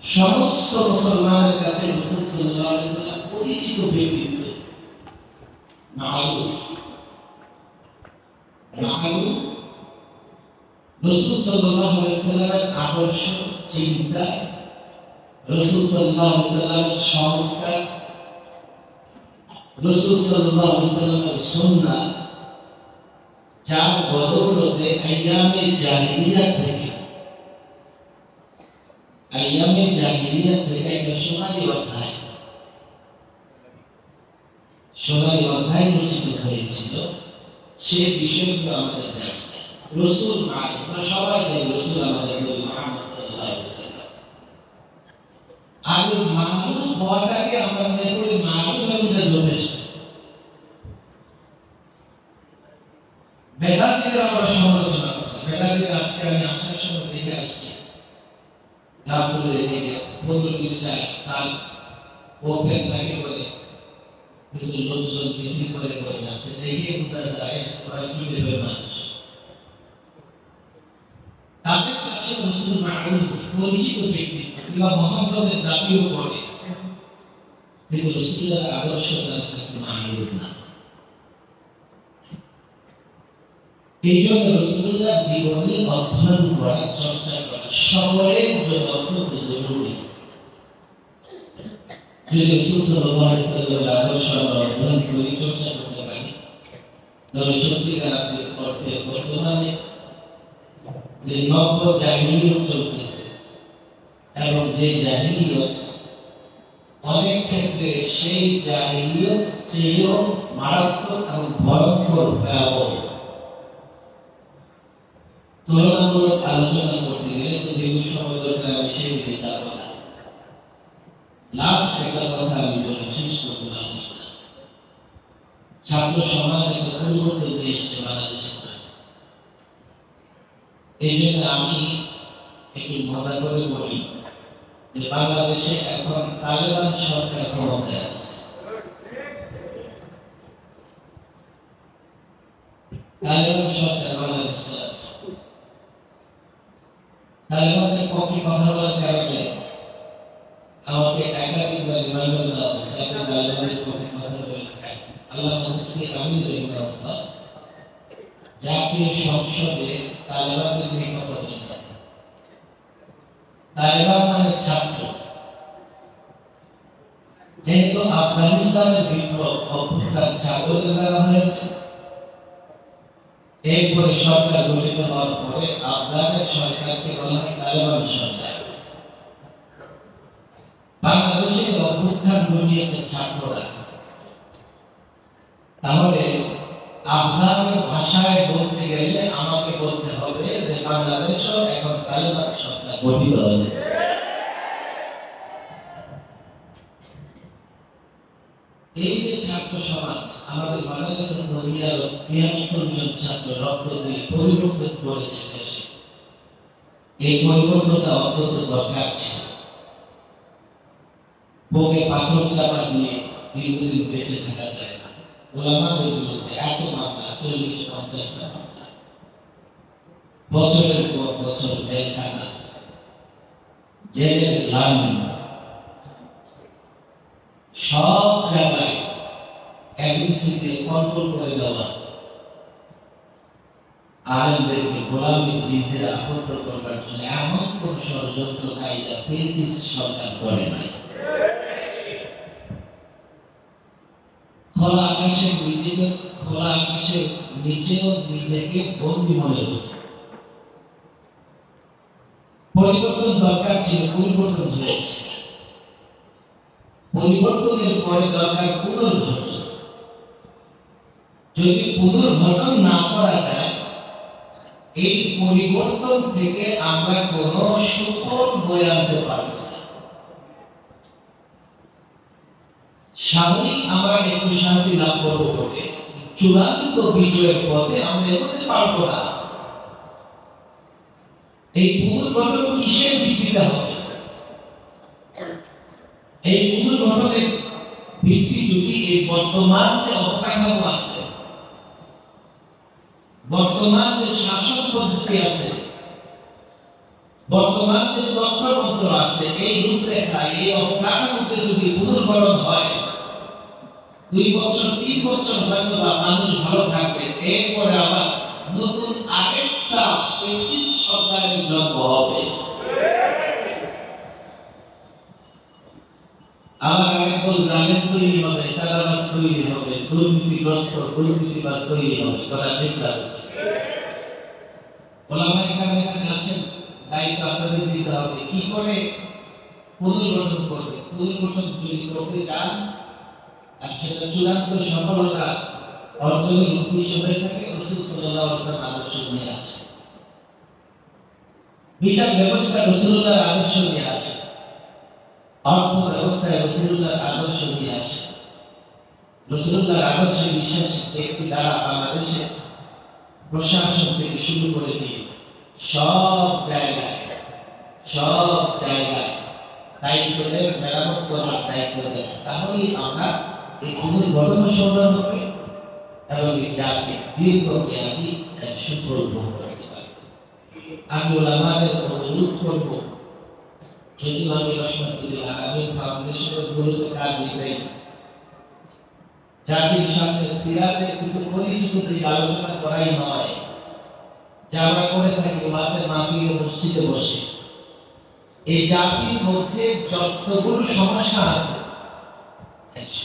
সমস্ত মুসলমানের কাছে রাসূল সাল্লাল্লাহু আলাইহি ওয়াসাল্লাম পরিচিত ব্যক্তিত্ব। মারুফ রাসূল সাল্লাল্লাহু আলাইহি ওয়াসাল্লামের আদর্শ, চিন্তা, রাসূল সাল্লাল্লাহু আলাইহি ওয়াসাল্লামের সংস্কার, রাসূল সাল্লাল্লাহু আলাইহি ওয়াসাল্লামের সুন্নাহ, যার বদৌলতে আইয়ামে জাহিলিয়া থেকে একটা সোনালী অধ্যায় রচিত হয়েছিল। সে বিষয়গুলো আমাদের জানতে রাসূল মারুফ, আমরা সবাই জানি রাসূল আমাদের নবী মুহাম্মদ সাল্লাল্লাহু আলাইহি ওয়াসাল্লাম। আর মারুফ হওয়াটাকে আমরা মনে করি মারুফ হওয়াটা যথেষ্ট। বেদান্তীদের আমরা সমালোচনা করি। বেদান্তীদের আজকে আমি আসার সময় দেখে আসছি, ডাক্তারের এদিকে 15-20টা কাল ওপেন থাকে বলে কিছু লোকজন মিছিল করে বলে যাচ্ছে, দেখে বোঝা যায় ওরা কি দেবে মানুষ। তাদের কাছে রাসূল মারুফ পরিচিত ব্যক্তিত্ব, কিংবা মহব্বতের দাবিও করে, কিন্তু রাসূলের আদর্শ তাদের কাছে মারুফ না। এই জন্য রাসূলুল্লাহ জীবনে অধ্যয়ন করা, চর্চা করা সকলের জন্য অত্যন্ত জরুরি। যদি রাসূল সাল্লাল্লাহু আলাইহি ওয়াসাল্লামের আদর্শ আমরা অধ্যয়ন করি, চর্চা করতে পারি, তাহলে সত্যিকার অর্থে বর্তমানে যে নব্য জাহিলিয়ত চলতেছে এবং যে জাহিলিয়ত অনেক ক্ষেত্রে সেই জাহিলিয়ত চেয়েও মারাত্মক এবং ভয়ঙ্কর ভয়াবহ, তুলনামূলক আলোচনা করতে গেলে তো দীর্ঘ সময় দরকার, আমি সেই দিকে যাব না। লাস্ট একটা কথা আমি বলে শেষ করবো আলোচনা। ছাত্র সমাজ একটা পরিবর্তন এসেছে বাংলাদেশে। এই জন্য আমি একটু মজা করে বলি যে বাংলাদেশে এখন তালেবান সরকার ক্ষমতায় আছে। তালেবান সরকার বাংলাদেশে আছে। তালেবানদের পক্ষে কথা বলার কারণে আমাকে একাধিকবার রিমাইন্ডার দেওয়া হয়েছে, আপনি তালেবানের পক্ষে কথা বলেন। আল্লাহ মুফতি আমিন রাহিমাহুল্লাহ জাতীয় সংসদে তালেবানদের নিয়ে কথা বলেছেন। তালেবান মানে ছাত্র। যেহেতু আফগানিস্তানের বিপ্লব অভ্যুত্থান ছাত্রদের দ্বারা হয়েছে, এরপরে সরকার গঠিত হওয়ার পরে আফগানের সরকারকে বলা হয় তালেবান সরকার। বাংলাদেশের অভ্যুত্থান ঘটিয়েছে ছাত্ররা। তাহলে আফগানের ভাষায় বলতে গেলে আমাকে বলতে হবে যে বাংলাদেশও এখন তালেবান সরকার গঠিত হয়েছে। এই যে ছাত্র সমাজ আমাদের বাংলাদেশের 73 জন ছাত্র রক্ত দিয়ে পরিবর্তন করেছে দেশে, এই পরিবর্তনটা অত্যন্ত দরকার ছিল। বুকে পাথর চাপা দিয়ে দীর্ঘদিন বেঁচে থাকা যায় না। ওলামাদের বিরুদ্ধে এত মামলা, 40-50টা মামলা, বছরের পর বছর জেলখানা, জেলের লাইন, সব জায়গায় এজেন্সিকে কন্ট্রোল করে দেওয়া, আলেমদেরকে গোলামীর জিনিসে আবদ্ধ করবার জন্য এমন কোন ষড়যন্ত্র কায়দা ফেসিস্ট সরকার করে নাই। খোলা আকাশের নিচেও নিজেকে বন্দী মনে হতো। পরিবর্তন দরকার ছিল, পরিবর্তন হয়েছে। পরিবর্তনের পরে দরকার পুনর্গঠন। যদি পুনর্গঠন না করা যায়, এই পরিবর্তন থেকে আমরা কোন সুফল বয়ে আনতে পারব না। সাময়িক আমরা একটু শান্তি লাভ করবো বটে, চূড়ান্ত বিজয়ের পথে আমরা এগোতে পারবো না। এই পুনর্গঠন কিসের ভিত্তিতে হবে? এই পুনর্গঠনের ভিত্তি যদি এই বর্তমান যে অবকাঠামো আছে, বর্তমান যে শাসন পদ্ধতি আছে, বর্তমান যে তন্ত্র আছে এই রূপরেখা এই অবকাঠামোতে যদি পুনর্গঠন হয় 2 বছর 3 বছর হয়তো বা মানুষ ভালো থাকবে, এরপরে আবার নতুন আরেকটা ফ্যাসিস্ট সরকারের জন্ম হবে। আবার আরেকদল জালেম তৈরি হবে, চাঁদাবাজ তৈরি হবে, দুর্নীতিবাজ তৈরি হবে। কথা ঠিক লাগবে? ওলামায়ে কেরাম এখানে আছেন, দায়িত্ব আপনাদের দিতে হবে। কি করে পুনর্গঠন করবে? পুনর্গঠন যদি করতে চান আর সেটা চূড়ান্ত সফলতা অর্জনের উদ্দেশ্য হয়ে থাকে, রাসূল সাল্লাল্লাহু আলাইহি ওয়াসাল্লাম আদর্শ নিয়ে আসে, বিচার ব্যবস্থা রাসূলুল্লাহর আদর্শ নিয়ে আসে, অর্থ ব্যবস্থায় রাসূলুল্লাহর আদর্শ নিয়ে আসে। রাসূলুল্লাহর আদর্শে বিশ্বাসী ব্যক্তি দ্বারা বাংলাদেশে প্রশাসন থেকে শুরু করে দিয়ে সব জায়গায় দায়িত্বের মেরামত করার দায়িত্ব দেন। তাহলেই আমরা এই পুনর্গঠন সম্ভব হবে এবং এই জাতি দীর্ঘমেয়াদী এক সুফল ভোগ করতে পারবে। আমি ওলামাদের অনুরোধ করব, যদিও আমি রহমাতুল্লিল আলামিন ফাউন্ডেশনের মূলত কাজ নিতেই জাতির সামনে সিরাতের কিছু পরিচিত দিক আলোচনা করাই নয়, যা আমরা করে থাকি মাঝে মাহফিলে মসজিদে বসে। এই জাতির মধ্যে যতগুলো সমস্যা আছে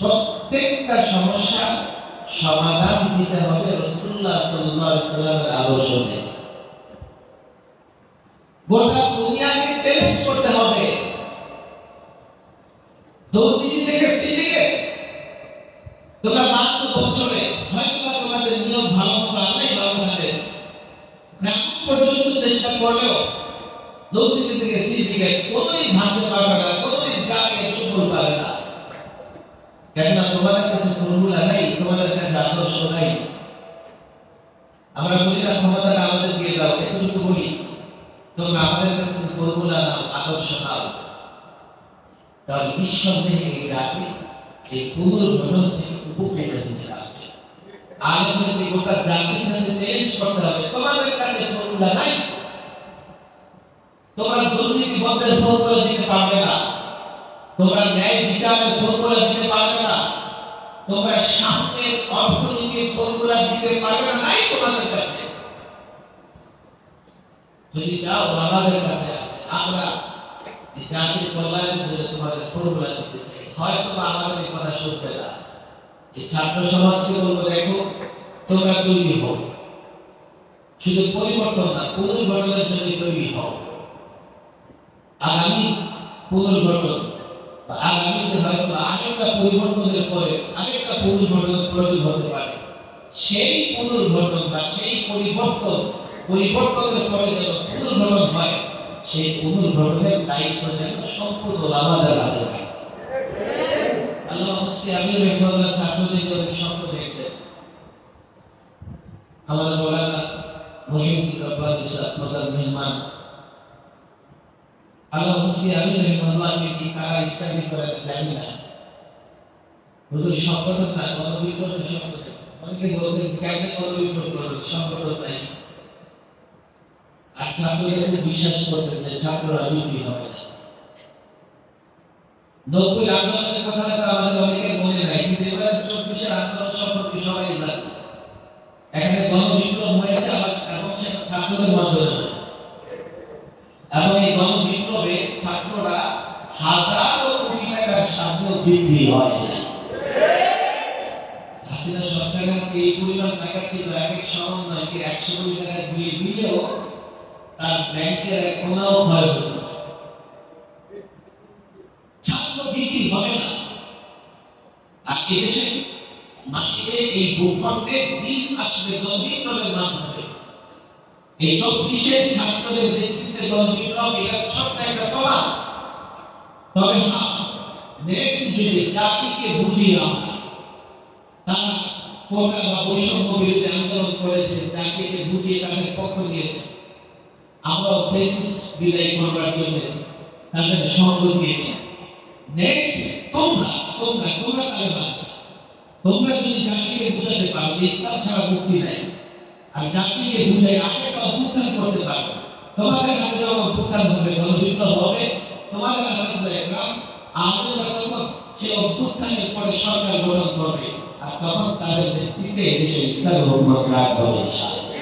প্রত্যেকটা সমস্যার সমাধান দিতে হবে রাসূলুল্লাহ সাল্লাল্লাহু আলাইহি ওয়াসাল্লামের আদর্শে। গোটা দুনিয়াকে চ্যালেঞ্জ করতে হবে। দুর্নীতি থেকে সিন্ডিকেট তোমরা মাত্র বছরে হয়তো তোমাদের নিয়ম ভালো মতো আল্লাহই ভালো জানেন, এখন পর্যন্ত চেষ্টা করলেও দুর্নীতি থেকে সিন্ডিকেট কোনোই ভাঙতে পারবে না, কোনোই জায়গায় সফল পাবে না। কেননা তোমাদের কাছে ফর্মুলা নাই, তোমাদের কাছে আদর্শ নাই। আমরা বলি না ক্ষমতাটা আমাদের দিয়ে দাও, এতটুকু বলি, তোমরা আমাদের কাছে ফর্মুলা নাও, আদর্শ নাও। তাহলে নিঃসন্দেহে এই জাতি এই পুনর্গঠন থেকে উপকৃত হতে পারবে। আলেমদের গোটা জাতির কাছে চ্যালেঞ্জ করতে হবে, তোমাদের কাছে ফর্মুলা নাই, তোমরা দুর্নীতি বন্ধের ফর্মুলা দিতে পারবে না, তোমরা ন্যায় বিচারের ফর্মুলা দিতে পারবে না, তোমরা সামনের অর্থনীতির ফর্মুলা দিতে পারবে না, নাই তোমাদের কাছে। যদি চাও আমাদের কাছে আছে, আমরা এই জাতির কল্যাণের জন্য তোমাদের ফর্মুলা দিতে চাই। হয়তো আমাদের এই কথা শুনবে না, এই ছাত্র সমাজকে বলবো, দেখো তোমরা তৈরি হও, শুধু পরিবর্তন না পুনর্গঠনের জন্য তৈরি হও। আগামী পুনর্গঠন বা আগামীতে হয়তো আরেকটা পরিবর্তনের পরে আরেকটা পুনর্গঠনের প্রয়োজন হতে পারে। সেই পুনর্গঠন বা সেই পরিবর্তনের পরে যেন পুনর্গঠন হয়, সেই পুনর্গঠনের দায়িত্ব যেন সম্পূর্ণ আমাদের হাতে থাকে। আল্লাহ মুফতি আমির রহমাতুল্লাহ ছাত্রদের স্বপ্ন দেখতেন, আমাদের মাওলানা মহিউদ্দিন রব্বানী সাহেব প্রধান মেহমান। আল্লাহ মুফতি আমির রহমাতুল্লাহকে কি কারা স্টাডি করে জানি না, হুজুর সংগঠন না গণবিপ্লবের সংগঠন। অনেকে বলতেন কেমনে গণবিপ্লব করবে, সংগঠন নাই। আর ছাত্রদের বিশ্বাস করতেন যে ছাত্ররা বিক্রি হবে না। 90 আন্দোলনের কথা আমাদের অনেকের মনে নাই, কিন্তু এবার 24 আন্দোলন সম্পর্কে সবাই জানে। এখানে গণবিপ্লব হয়েছে এবং সেটা ছাত্রদের মাধ্যমে হয়েছে, এবং এই গণবিপ্লবে ছাত্ররা হাজারো কোটি টাকার সামনে বিক্রি হয় না। হাসিনা সরকারের এই পরিমাণ টাকা ছিল, এক এক সমন্বয়কে 100 কোটি টাকা দিয়ে দিলেও তার ব্যাংকের এক কোনাও ক্ষয় হতো না। ছাত্র বিক্রি হবে না। আর এদেশে মাটিতে এই ভূখণ্ডে দিন আসবে গণবিপ্লবের মাধ্যমে। এই 24 ছাত্রদের নেতৃত্বে গণবিপ্লব এটা ছোট্ট একটা প্রমাণ। তবে নেক্সট যুগে জাতিকে বুঝিয়ে আমরা, তারা কোটা বা বৈষম্য বিরোধী আন্দোলন করেছে, জাতিকে বুঝিয়ে তাদের পক্ষ নিয়েছে। আমরাও ফেসিস্ট বিদায় করবার জন্য তাদের সঙ্গ দিয়েছি। নেক্সট তোমরা যদি জাতিকে বুঝাতে পারো যে ইসলাম ছাড়া মুক্তি নাই, আর জাতিকে বুঝাই আরেকটা অভ্যুত্থান করতে পারো, তোমাদের হাতে যখন অভ্যুত্থান হবে, গণবিপ্লব হবে, তোমাদের হাতে দেখলাম আমাদের যখন সে অভ্যুত্থানের পরে সরকার গঠন করবে, আর তখন তাদের নেতৃত্বে দেশে ইসলাম হুকুমত রায় হবে ইনশাআল্লাহ।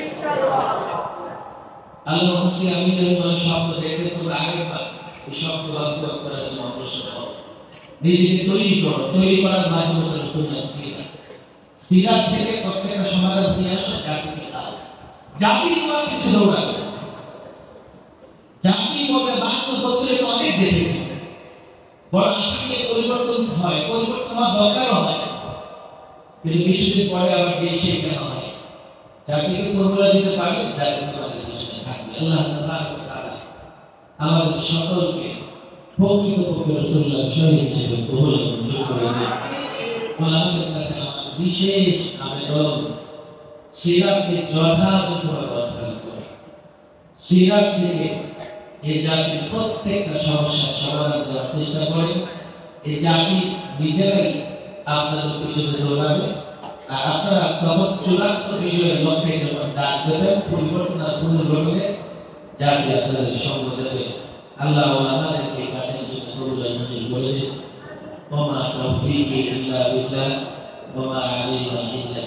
আল্লাহ মুফতি আমির রহমান স্বপ্ন দেখতে তোমরা আগেরবার এই স্বপ্ন বাস্তব করার জন্য অগ্রসর হও। নিজেকে তৈরি করো, তৈরি করার মাধ্যম হচ্ছে সুন্নাত সিরাত। সিরাত থেকে প্রত্যেকটা সমাধান নিয়ে আসো, জাতিকে দাও। জাতি তোমার কিছু দৌড়াবে, জাতি বলবে 72 বছরে তো অনেক দেখেছি, বড় আশা নিয়ে পরিবর্তন হয়, পরিবর্তন হওয়ার দরকারও হয়, কিন্তু কিছুদিন পরে আবার যে সেই কেন হয়। জাতিকে ফর্মুলা দিতে পারলে জাতি তোমাদের পিছনে থাকবে। আল্লাহ তাআলা আমাদের সকলকে প্রকৃতপক্ষে রাসূলুল্লাহ শরীর হিসেবে কবুল মঞ্জুর করে দিন। আমাদের কাছে আমার বিশেষ আবেদন, সিরাতকে যথাযথভাবে অধ্যয়ন করে সিরাত থেকে এই জাতির প্রত্যেকটা সমস্যার সমাধান দেওয়ার চেষ্টা করে। এই জাতি নিজেরাই আপনাদের পিছনে দৌড়াবে, আর আপনারা তখন চূড়ান্ত বিজয়ের লক্ষ্যে যখন ডাক দেবেন, পরিবর্তন আর পুনর্গঠনে জাতি আপনাদের সঙ্গ দেবে। আল্লাহ আমাদেরকে কাজের জন্য কবুল মঞ্জুর করে দিন। ওয়া মা তাওফীকি ইল্লা বিল্লাহ ওয়া মা আলাইনা ইল্লা